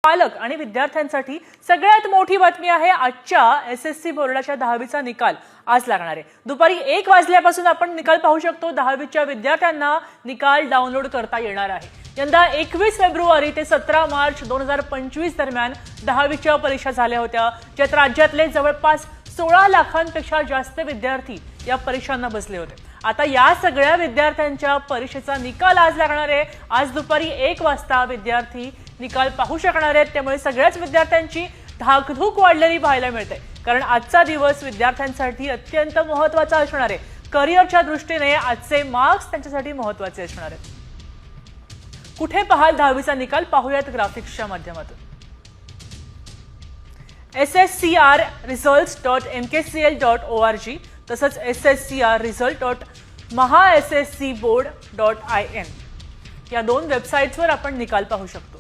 पालक आणि विद्यार्थ्यांसाठी सगळ्यात मोठी बातमी आहे। आजच्या एसएससी बोर्डाच्या 10वीचा निकाल आज लागणार आहे। दुपारी 1 वाजल्यापासून आपण निकाल पाहू शकतो। 10वीच्या विद्यार्थ्यांना निकाल डाउनलोड करता येणार आहे। यंदा 21 फेब्रुवारी ते 17 मार्च 2025 दरम्यान 10वीच्या परीक्षा झाल्या होत्या, ज्यात राज्यातले जवळपास 16 लाखांपेक्षा जास्त विद्यार्थी या परीक्षांना बसले होते। आता या सगळ्या विद्यार्थ्यांच्या परीक्षेचा निकाल आज लागणार आहे। आज दुपारी 1 वाजता विद्यार्थी निकाल पाहू शकणार आहेत, त्यामुळे सगळ्याच विद्यार्थ्यांची धाकधूक वाढलेली पाहायला मिळते। कारण आजचा दिवस विद्यार्थ्यांसाठी अत्यंत महत्त्वाचा असणार आहे। करिअरच्या दृष्टीने आजचे मार्क्स त्यांच्यासाठी महत्त्वाचे असणार आहेत। कुठे पाहाल 10वीचा निकाल, पाहूयात ग्राफिक्सच्या माध्यमातून। sscrresults.mkcl.org तसंच sscrresult.mahasscboard.in या दोन वेबसाईट्सवर आपण निकाल पाहू शकतो।